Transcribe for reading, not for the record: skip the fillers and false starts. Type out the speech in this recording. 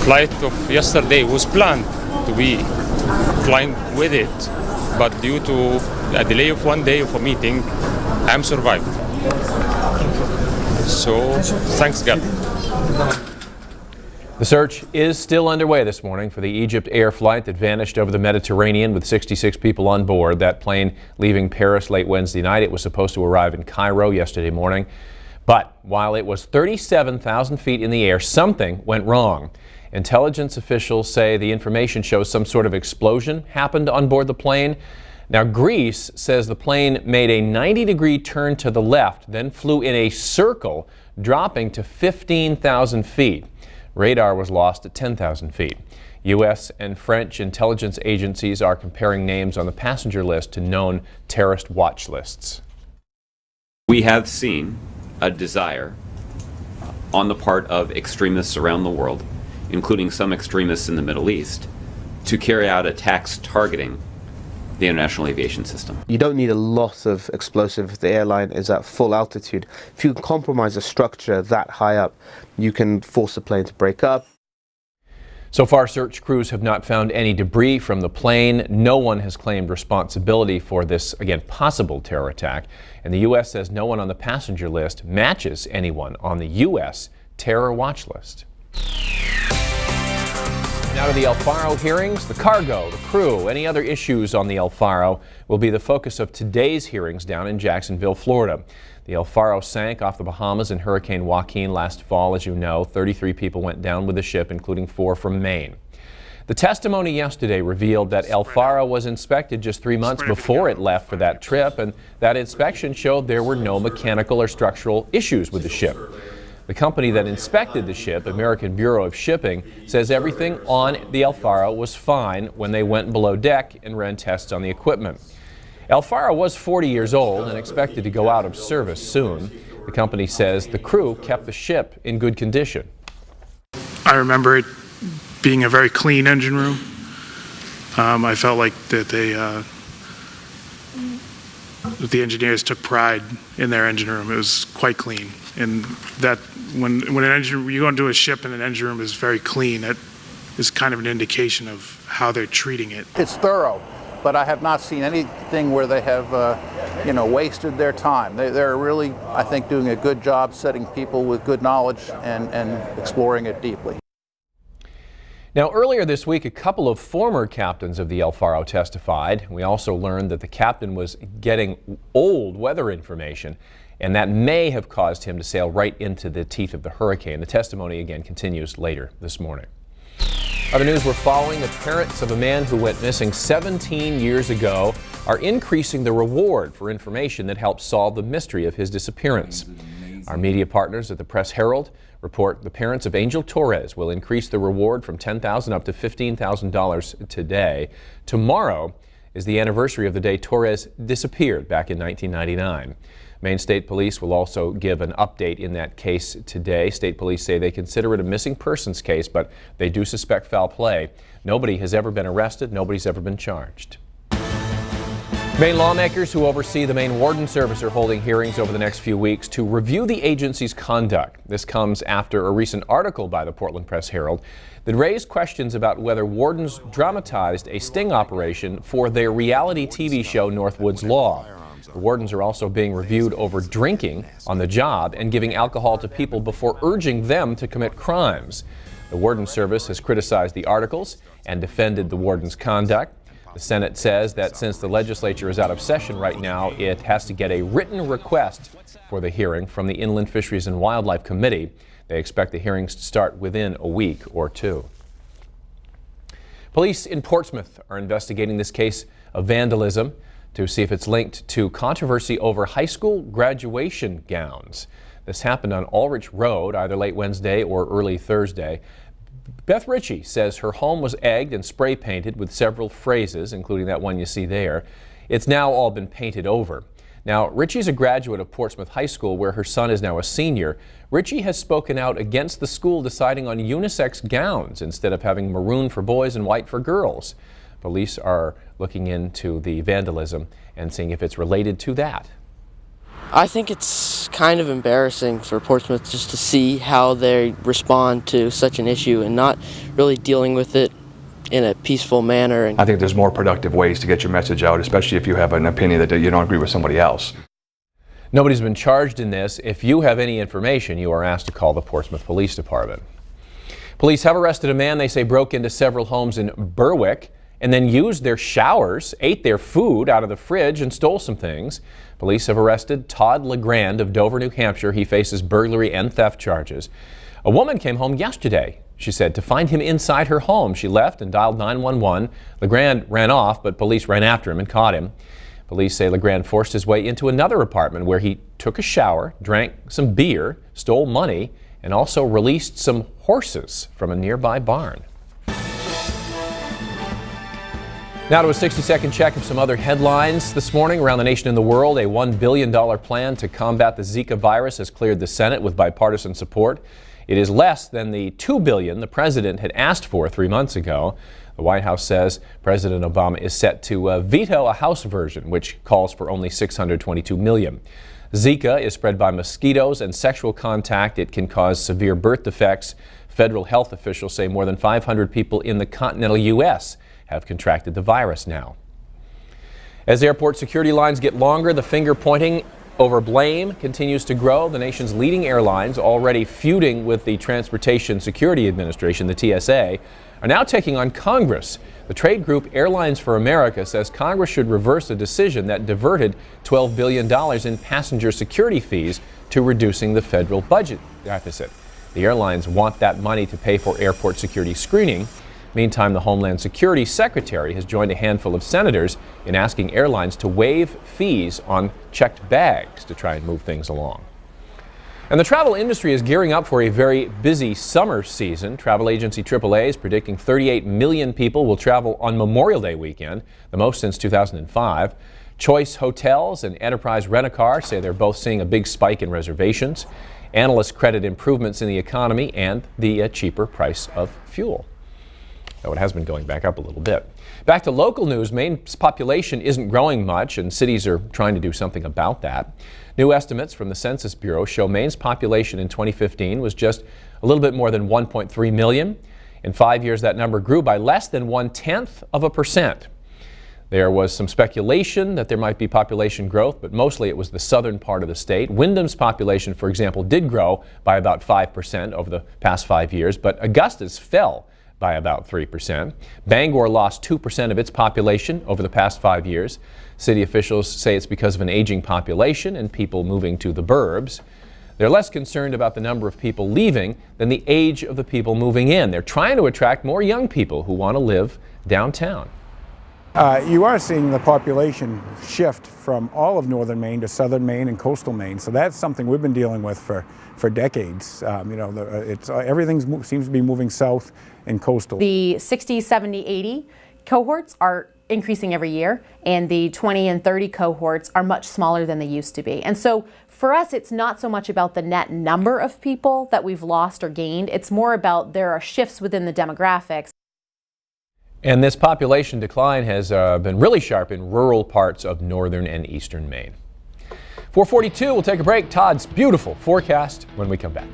flight of yesterday was planned to be flying with it, but due to a delay of 1 day of a meeting, I'm survived. So, thanks God. The search is still underway this morning for the Egyptair flight that vanished over the Mediterranean with 66 people on board. That plane leaving Paris late Wednesday night. It was supposed to arrive in Cairo yesterday morning. But while it was 37,000 feet in the air, something went wrong. Intelligence officials say the information shows some sort of explosion happened on board the plane. Now, Greece says the plane made a 90-degree turn to the left, then flew in a circle, dropping to 15,000 feet. Radar was lost at 10,000 feet. U.S. and French intelligence agencies are comparing names on the passenger list to known terrorist watch lists. We have seen a desire on the part of extremists around the world, including some extremists in the Middle East, to carry out attacks targeting the international aviation system. You don't need a lot of explosive if the airline is at full altitude. If you can compromise a structure that high up, you can force the plane to break up. So far, search crews have not found any debris from the plane. No one has claimed responsibility for this, again, possible terror attack. And the U.S. says no one on the passenger list matches anyone on the U.S. terror watch list. Now to the El Faro hearings. The cargo, the crew, any other issues on the El Faro will be the focus of today's hearings down in Jacksonville, Florida. The El Faro sank off the Bahamas in Hurricane Joaquin last fall, as you know. 33 people went down with the ship, including 4 from Maine. The testimony yesterday revealed that El Faro was inspected just 3 months before it left for that trip, and that inspection showed there were no mechanical or structural issues with the ship. The company that inspected the ship, American Bureau of Shipping, says everything on the El Faro was fine when they went below deck and ran tests on the equipment. El Faro was 40 years old and expected to go out of service soon. The company says the crew kept the ship in good condition. I remember it being a very clean engine room. I felt like that the engineers took pride in their engine room. It was quite clean, and that when you go into a ship and an engine room is very clean, that is kind of an indication of how they're treating it. It's thorough, but I have not seen anything where they have wasted their time. They're really, I think, doing a good job setting people with good knowledge and exploring it deeply. Now, earlier this week, a couple of former captains of the El Faro testified. We also learned that the captain was getting old weather information, and that may have caused him to sail right into the teeth of the hurricane. The testimony again continues later this morning. Other news we're following: the parents of a man who went missing 17 years ago are increasing the reward for information that helps solve the mystery of his disappearance. Our media partners at the Press Herald report the parents of Angel Torres will increase the reward from $10,000 up to $15,000 today. Tomorrow is the anniversary of the day Torres disappeared back in 1999. Maine State Police will also give an update in that case today. State Police say they consider it a missing persons case, but they do suspect foul play. Nobody has ever been arrested. Nobody's ever been charged. Maine lawmakers who oversee the Maine Warden Service are holding hearings over the next few weeks to review the agency's conduct. This comes after a recent article by the Portland Press Herald that raised questions about whether wardens dramatized a sting operation for their reality TV show Northwoods Law. The wardens are also being reviewed over drinking on the job and giving alcohol to people before urging them to commit crimes. The Warden Service has criticized the articles and defended the warden's conduct. The Senate says that since the legislature is out of session right now, it has to get a written request for the hearing from the Inland Fisheries and Wildlife Committee. They expect the hearings to start within a week or two. Police in Portsmouth are investigating this case of vandalism to see if it's linked to controversy over high school graduation gowns. This happened on Ulrich Road either late Wednesday or early Thursday. Beth Ritchie says her home was egged and spray painted with several phrases, including that one you see there. It's now all been painted over. Now, Ritchie's a graduate of Portsmouth High School, where her son is now a senior. Ritchie has spoken out against the school deciding on unisex gowns instead of having maroon for boys and white for girls. Police are looking into the vandalism and seeing if it's related to that. I think it's kind of embarrassing for Portsmouth just to see how they respond to such an issue and not really dealing with it in a peaceful manner. I think there's more productive ways to get your message out, especially if you have an opinion that you don't agree with somebody else. Nobody's been charged in this. If you have any information, you are asked to call the Portsmouth Police Department. Police have arrested a man they say broke into several homes in Berwick and then used their showers, ate their food out of the fridge, and stole some things. Police have arrested Todd LeGrand of Dover, New Hampshire. He faces burglary and theft charges. A woman came home yesterday, she said, to find him inside her home. She left and dialed 911. LeGrand ran off, but police ran after him and caught him. Police say LeGrand forced his way into another apartment where he took a shower, drank some beer, stole money, and also released some horses from a nearby barn. Now to a 60-second check of some other headlines this morning around the nation and the world. A $1 billion plan to combat the Zika virus has cleared the Senate with bipartisan support. It is less than the $2 billion the president had asked for 3 months ago. The White House says President Obama is set to veto a House version, which calls for only $622 million. Zika is spread by mosquitoes and sexual contact. It can cause severe birth defects. Federal health officials say more than 500 people in the continental U.S. have contracted the virus now. As airport security lines get longer, the finger pointing over blame continues to grow. The nation's leading airlines, already feuding with the Transportation Security Administration, the TSA, are now taking on Congress. The trade group Airlines for America says Congress should reverse a decision that diverted $12 billion in passenger security fees to reducing the federal budget deficit. The airlines want that money to pay for airport security screening. Meantime, the Homeland Security Secretary has joined a handful of senators in asking airlines to waive fees on checked bags to try and move things along. And the travel industry is gearing up for a very busy summer season. Travel agency AAA is predicting 38 million people will travel on Memorial Day weekend, the most since 2005. Choice Hotels and Enterprise Rent-A-Car say they're both seeing a big spike in reservations. Analysts credit improvements in the economy and the cheaper price of fuel, though it has been going back up a little bit. Back to local news, Maine's population isn't growing much, and cities are trying to do something about that. New estimates from the Census Bureau show Maine's population in 2015 was just a little bit more than 1.3 million. In 5 years, that number grew by less than 0.1%. There was some speculation that there might be population growth, but mostly it was the southern part of the state. Wyndham's population, for example, did grow by about 5% over the past 5 years, but Augusta's fell by about 3%. Bangor lost 2% of its population over the past 5 years. City officials say it's because of an aging population and people moving to the burbs. They're less concerned about the number of people leaving than the age of the people moving in. They're trying to attract more young people who want to live downtown. You are seeing the population shift from all of northern Maine to southern Maine and coastal Maine. So that's something we've been dealing with for decades. Everything seems to be moving south and coastal. The 60, 70, 80 cohorts are increasing every year, and the 20 and 30 cohorts are much smaller than they used to be. And so for us, it's not so much about the net number of people that we've lost or gained. It's more about there are shifts within the demographics. And this population decline has been really sharp in rural parts of northern and eastern Maine. 4:42, we'll take a break. Todd's beautiful forecast when we come back.